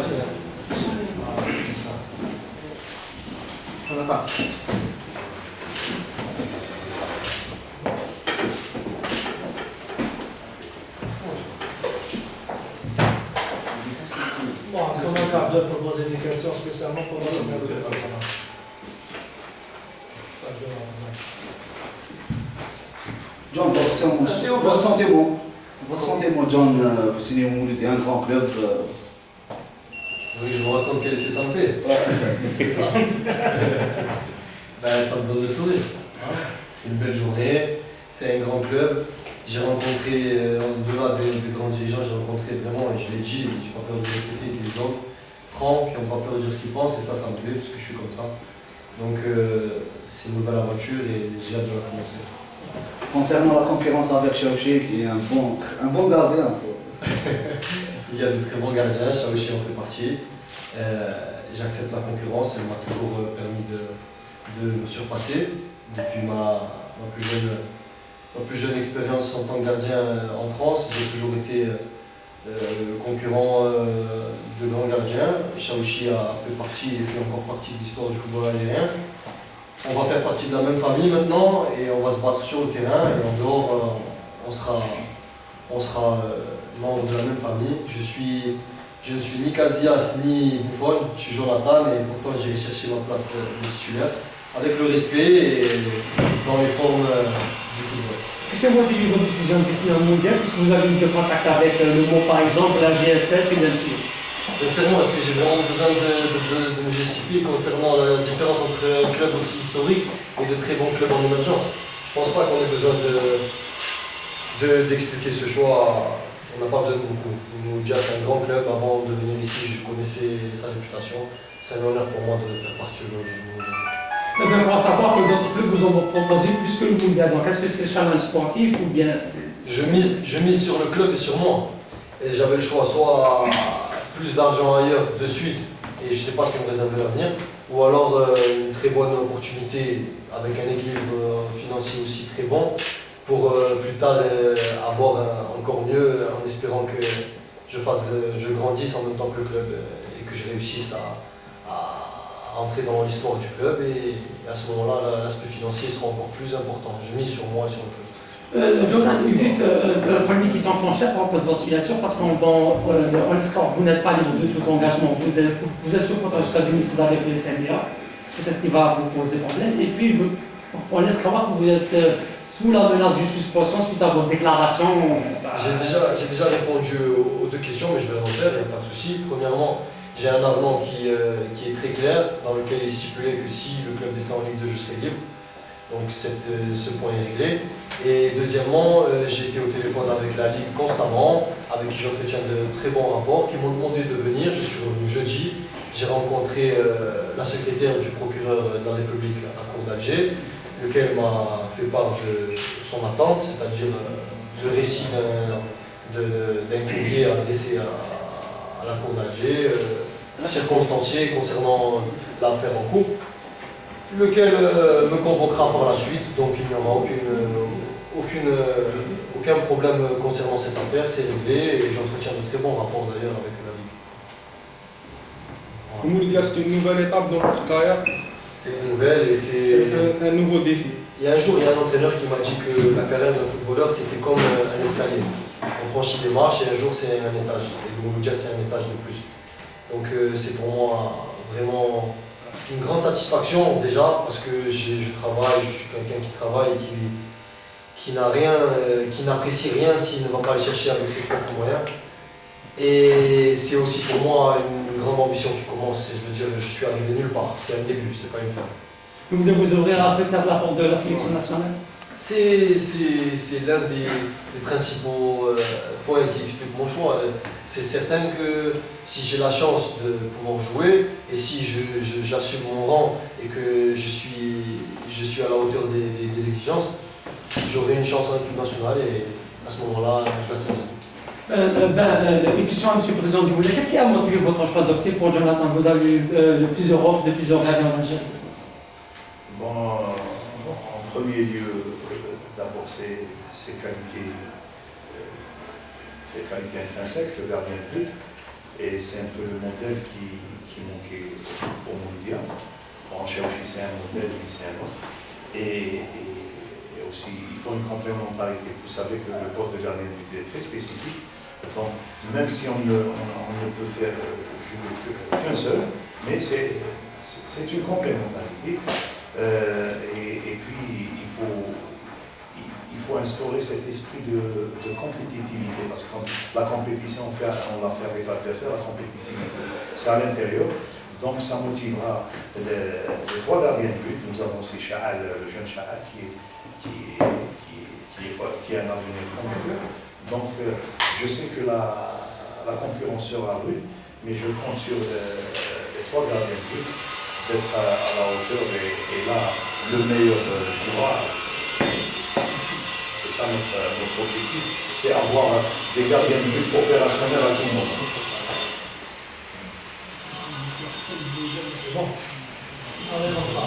c'est ça. On attend. Bon, comment on garde pour poser des questions spécialement pour nous John, votre sentiment, John, vous signez au Mouloud et un grand club. Oui, je vous raconte quel effet ça me fait. C'est ça. Ben, ça me donne le sourire. Hein. C'est une belle journée, c'est un grand club. J'ai rencontré, au-delà des grands dirigeants, j'ai rencontré vraiment, et je l'ai dit, j'ai pas peur de le répéter, des hommes francs qui n'ont pas peur de dire ce qu'ils pensent, et ça me plaît, parce que je suis comme ça. Donc, c'est une nouvelle aventure et j'ai hâte de la commencer. Concernant la concurrence avec Chaouché, qui est un bon gardien. Il y a de très bons gardiens, Chaouché en fait partie. J'accepte la concurrence, elle m'a toujours permis de me surpasser. Depuis ma plus jeune expérience en tant que gardien en France, j'ai toujours été concurrent de grands gardiens. Chaouchi a fait partie et fait encore partie de l'histoire du football algérien. On va faire partie de la même famille maintenant et on va se battre sur le terrain et en dehors on sera membre de la même famille. Je ne suis ni Casillas ni Buffon, je suis Jonathan et pourtant j'ai cherché ma place de titulaire avec le respect et dans les formes du football. Qu'est-ce qui a motivé votre décision de signer un mondial puisque vous avez eu de contact avec le MO par exemple, la GSS et l'MCO? Sincèrement, parce que j'ai vraiment besoin de me justifier concernant la différence entre un club aussi historique et de très bons clubs en émergence. Je ne pense pas qu'on ait besoin d'expliquer ce choix. On n'a pas besoin de beaucoup. Mouloudia, c'est un grand club. Avant de venir ici, je connaissais sa réputation. C'est un honneur pour moi de faire partie aujourd'hui du Mouloudia. Eh bien, il faut savoir que d'autres clubs vous ont proposé plus que le mondial. Donc, est-ce que c'est le challenge sportif ou bien c'est... Je mise sur le club et sur moi. Et j'avais le choix, soit plus d'argent ailleurs de suite, et je ne sais pas ce que me réservait l'avenir, ou alors une très bonne opportunité avec un équilibre financier aussi très bon, pour plus tard avoir encore mieux en espérant que je grandisse en même temps que le club et que je réussisse à entrer dans l'histoire du club et à ce moment-là l'aspect financier sera encore plus important. Je mise sur moi et sur le club. Jonathan, vite, le premier qui est enclenché à propos de votre signature parce qu'en escore, vous n'êtes pas libre de tout engagement. Vous êtes sous contrat jusqu'à 2016 avec le SNBA. Peut-être qu'il va vous poser problème. Et puis, on laisse savoir que vous êtes sous la menace de suspension suite à votre déclaration. J'ai déjà répondu aux deux questions, mais je vais le refaire, il n'y a pas de souci. Premièrement, j'ai un avenant qui est très clair, dans lequel il est stipulé que si le club descend en Ligue 2, je serai libre. Donc ce point est réglé. Et deuxièmement, j'ai été au téléphone avec la Ligue constamment, avec qui j'entretiens de très bons rapports, qui m'ont demandé de venir. Je suis revenu jeudi. J'ai rencontré la secrétaire du procureur de la République à la Cour d'Alger, lequel m'a fait part de son attente, c'est-à-dire le récit d'un courrier adressé à la Cour d'Alger, circonstancié concernant l'affaire en cours, lequel me convoquera par la suite, donc il n'y aura aucun problème concernant cette affaire, c'est réglé et j'entretiens de très bons rapports d'ailleurs avec la Ligue. Mouloudia, c'est une nouvelle étape dans votre carrière. C'est une nouvelle et c'est un nouveau défi. Il y a un jour, il y a un entraîneur qui m'a dit que la carrière d'un footballeur c'était comme un escalier. On franchit des marches et un jour c'est un étage. Et le Mouloudia c'est un étage de plus. Donc c'est pour moi vraiment une grande satisfaction déjà parce que je travaille, je suis quelqu'un qui travaille et qui n'apprécie rien s'il ne va pas le chercher avec ses propres moyens. Et c'est aussi pour moi une grande ambition qui commence. Et je veux dire, je suis arrivé nulle part. C'est un début, c'est pas une fin. Vous voulez vous ouvrir après peut-être la porte de la sélection nationale? C'est l'un des principaux points qui explique mon choix. C'est certain que si j'ai la chance de pouvoir jouer et si j'assume mon rang et que je suis à la hauteur des exigences, j'aurai une chance en équipe nationale et à ce moment-là, je la saisis. Une question à M. le Président du Mouloudia. Qu'est-ce qui a motivé votre choix d'opter pour Jonathan? Vous avez eu plusieurs offres de plusieurs gardiens en Algérie. Bon, en premier lieu, d'abord ses qualités intrinsèques, le gardien de but. Et c'est un peu le modèle qui manquait au mondial. En Cherchi, c'est un modèle, mais c'est un autre. Et aussi, il faut une complémentarité. Vous savez que le poste de gardien de but est très spécifique. Donc, même si on ne peut faire jouer qu'un seul, mais c'est une complémentarité. Et puis, il faut instaurer cet esprit de compétitivité, parce que la compétition, on l'a fait avec l'adversaire, la compétitivité, c'est à l'intérieur. Donc ça motivera les 3 gardiens de but. Nous avons aussi Shahal, le jeune Shahal, qui a un avenir prometteur. Donc je sais que la concurrence sera rude, mais je compte sur les 3 gardiens de but d'être à la hauteur. Et là, le meilleur jouera. C'est ça notre objectif, c'est avoir des gardiens de but opérationnels à tout moment. Bon, on est dans ça.